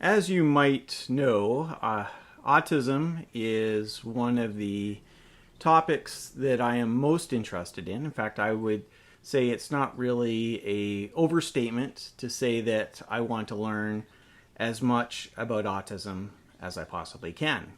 As you might know, autism is one of the topics that I am most interested in. In fact, I would say it's not really a overstatement to say that I want to learn as much about autism as I possibly can.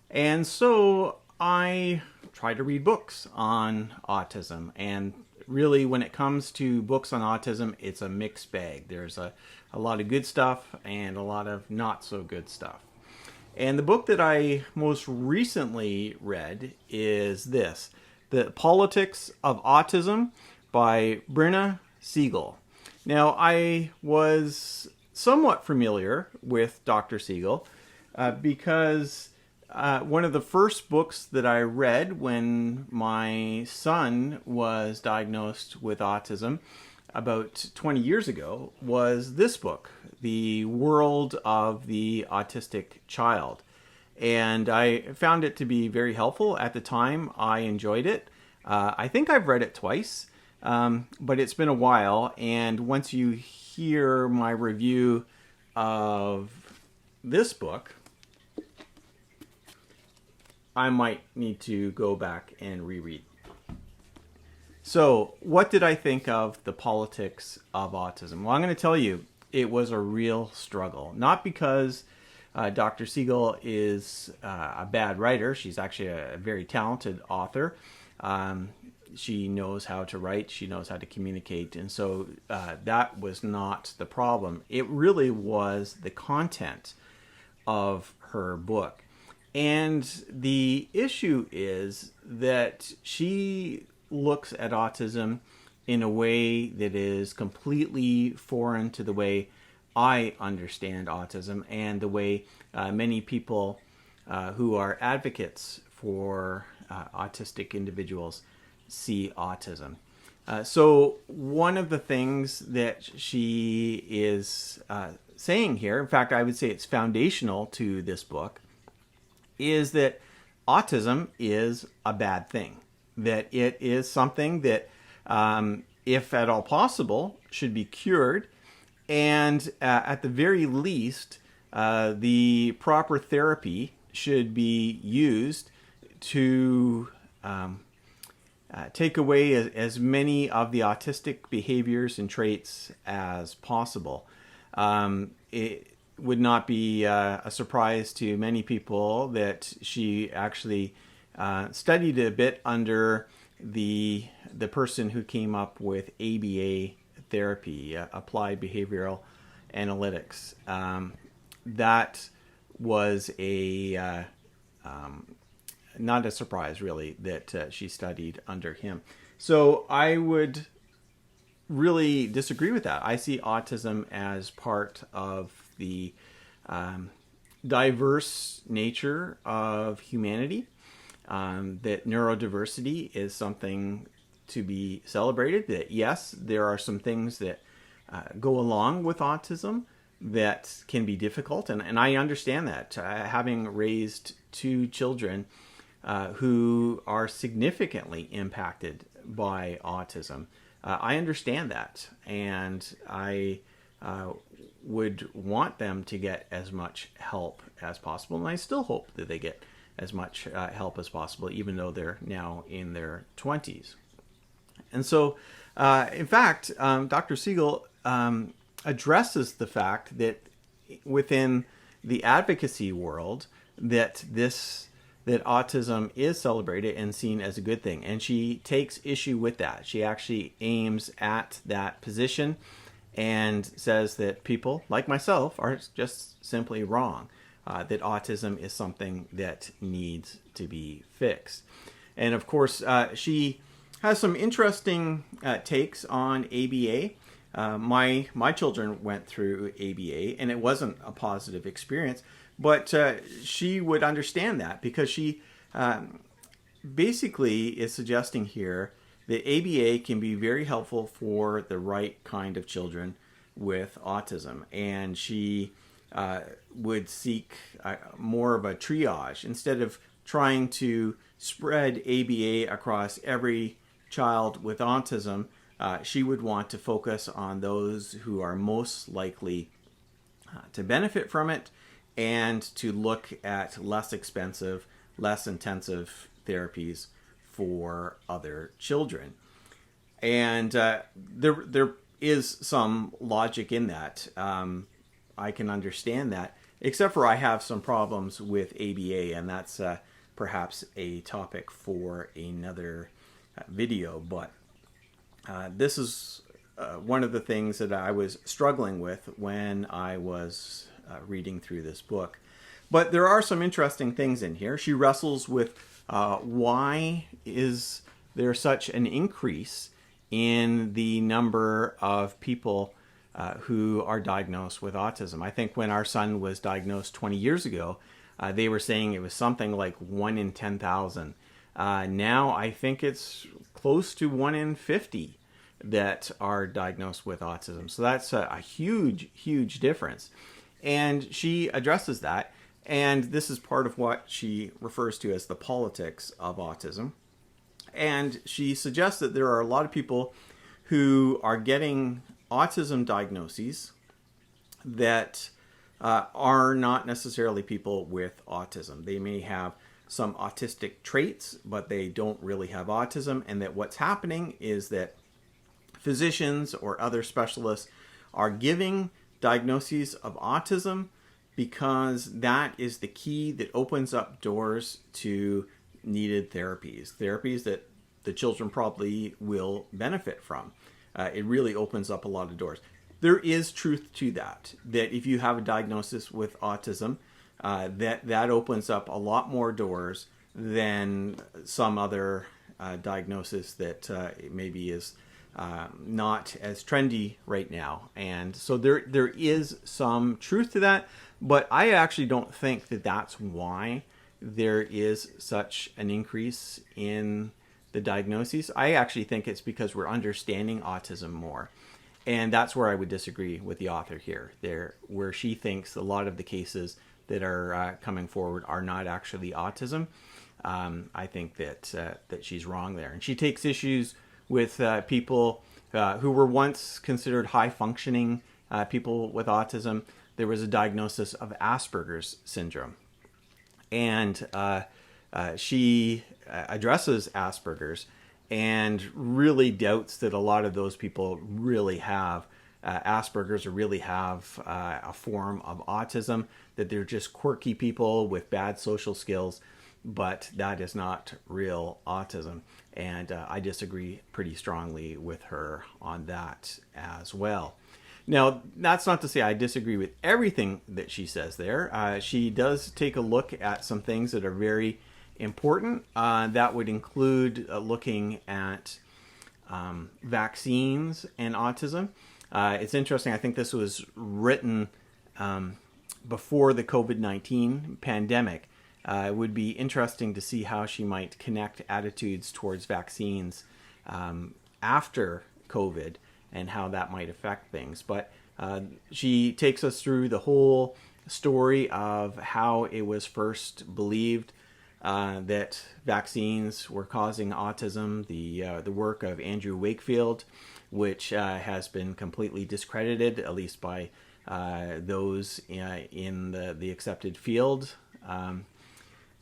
And so I try to read books on autism. And really, when it comes to books on autism, it's a mixed bag. There's a lot of good stuff and a lot of not so good stuff. And the book that I most recently read is this, The Politics of Autism by Bryan Siegel. Now, I was somewhat familiar with Dr. Siegel because one of the first books that I read when my son was diagnosed with autism about 20 years ago was this book, The World of the Autistic Child. And I found it to be very helpful. At the time, I enjoyed it. I think I've read it twice, but it's been a while. And once you hear my review of this book, I might need to go back and reread. So, what did I think of The Politics of Autism? Well, I'm going to tell you, it was a real struggle. Not because Dr. Siegel is a bad writer. She's actually a very talented author. She knows how to write. She knows how to communicate. And so that was not the problem. It really was the content of her book. And the issue is that she looks at autism in a way that is completely foreign to the way I understand autism and the way many people who are advocates for autistic individuals see autism. So one of the things that she is saying here, in fact, I would say it's foundational to this book, is that autism is a bad thing. That it is something that, if at all possible, should be cured. And at the very least, the proper therapy should be used to take away as many of the autistic behaviors and traits as possible. It would not be a surprise to many people that she actually studied a bit under the person who came up with ABA therapy, applied behavioral analytics. That was not a surprise, really, that she studied under him. So I would really disagree with that. I see autism as part of the diverse nature of humanity. That neurodiversity is something to be celebrated. That yes, there are some things that go along with autism that can be difficult, and I understand that. Having raised two children who are significantly impacted by autism, I understand that, and I would want them to get as much help as possible, and I still hope that they get as much help as possible, even though they're now in their 20s. And so, in fact, Dr. Siegel addresses the fact that within the advocacy world, that autism is celebrated and seen as a good thing. And she takes issue with that. She actually aims at that position and says that people like myself are just simply wrong. That autism is something that needs to be fixed. And of course, she has some interesting takes on ABA. My children went through ABA, and it wasn't a positive experience, but she would understand that because she basically is suggesting here that ABA can be very helpful for the right kind of children with autism. And she would seek more of a triage instead of trying to spread ABA across every child with autism. She would want to focus on those who are most likely to benefit from it and to look at less expensive, less intensive therapies for other children. And there is some logic in that. I can understand that, except for I have some problems with ABA, and that's perhaps a topic for another video. But this is one of the things that I was struggling with when I was reading through this book. But there are some interesting things in here. She wrestles with why is there such an increase in the number of people who are diagnosed with autism. I think when our son was diagnosed 20 years ago, they were saying it was something like 1 in 10,000. Now I think it's close to 1 in 50 that are diagnosed with autism. So that's a huge, huge difference. And she addresses that. And this is part of what she refers to as the politics of autism. And she suggests that there are a lot of people who are getting autism diagnoses that are not necessarily people with autism. They may have some autistic traits, but they don't really have autism. And that what's happening is that physicians or other specialists are giving diagnoses of autism because that is the key that opens up doors to needed therapies that the children probably will benefit from. It really opens up a lot of doors. There is truth to that if you have a diagnosis with autism, that opens up a lot more doors than some other diagnosis that maybe is not as trendy right now. And so there is some truth to that, but I actually don't think that that's why there is such an increase in the diagnoses. I actually think it's because we're understanding autism more. And that's where I would disagree with the author here, where she thinks a lot of the cases that are coming forward are not actually autism. I think that she's wrong there. And she takes issues with people who were once considered high-functioning people with autism. There was a diagnosis of Asperger's syndrome. And she addresses Asperger's and really doubts that a lot of those people really have Asperger's or really have a form of autism, that they're just quirky people with bad social skills, but that is not real autism. And I disagree pretty strongly with her on that as well. Now, that's not to say I disagree with everything that she says there. She does take a look at some things that are very important. That would include looking at vaccines and autism. It's interesting. I think this was written before the COVID-19 pandemic. It would be interesting to see how she might connect attitudes towards vaccines after COVID and how that might affect things. But she takes us through the whole story of how it was first believed that vaccines were causing autism, the work of Andrew Wakefield, which has been completely discredited, at least by those in the accepted field.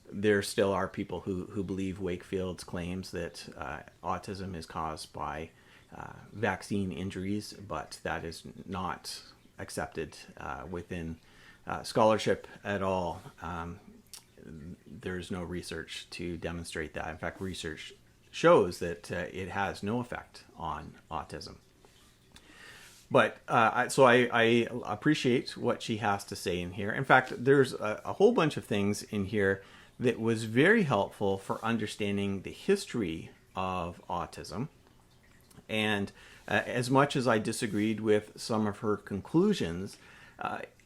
There still are people who believe Wakefield's claims that autism is caused by vaccine injuries, but that is not accepted within scholarship at all. There's no research to demonstrate that. In fact, research shows that it has no effect on autism. But so I appreciate what she has to say in here. In fact, there's a whole bunch of things in here that was very helpful for understanding the history of autism. And as much as I disagreed with some of her conclusions,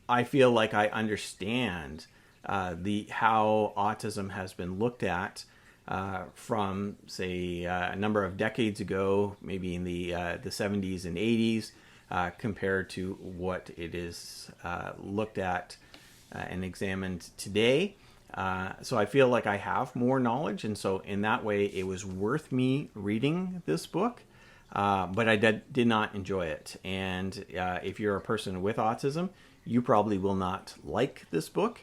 I feel like I understand how autism has been looked at from, say, a number of decades ago, maybe in the 70s and 80s, compared to what it is looked at and examined today. So I feel like I have more knowledge, and so in that way it was worth me reading this book, but I did not enjoy it. And if you're a person with autism, you probably will not like this book.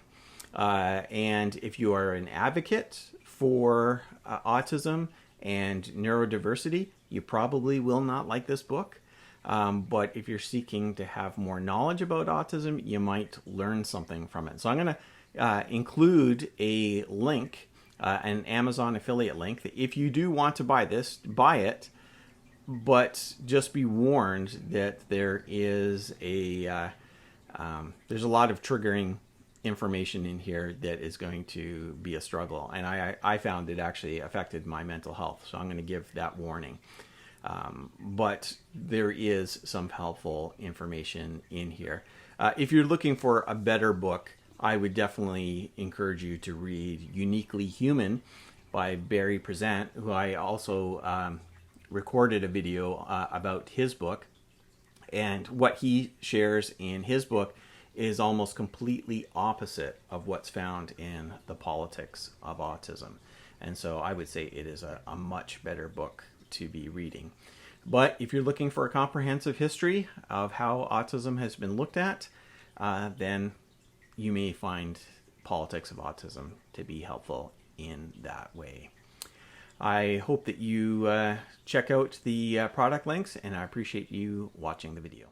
And if you are an advocate for autism and neurodiversity, you probably will not like this book. But if you're seeking to have more knowledge about autism, you might learn something from it. So I'm going to include a link, an Amazon affiliate link. If you do want to buy this, buy it. But just be warned that there is there's a lot of triggering information in here that is going to be a struggle. And I found it actually affected my mental health. So I'm going to give that warning. But there is some helpful information in here. If you're looking for a better book, I would definitely encourage you to read Uniquely Human by Barry Present, who I also recorded a video about his book. And what he shares in his book is almost completely opposite of what's found in the Politics of Autism. And so I would say it is a much better book to be reading. But if you're looking for a comprehensive history of how autism has been looked at, then you may find Politics of Autism to be helpful in that way. I hope that you check out the product links, and I appreciate you watching the video.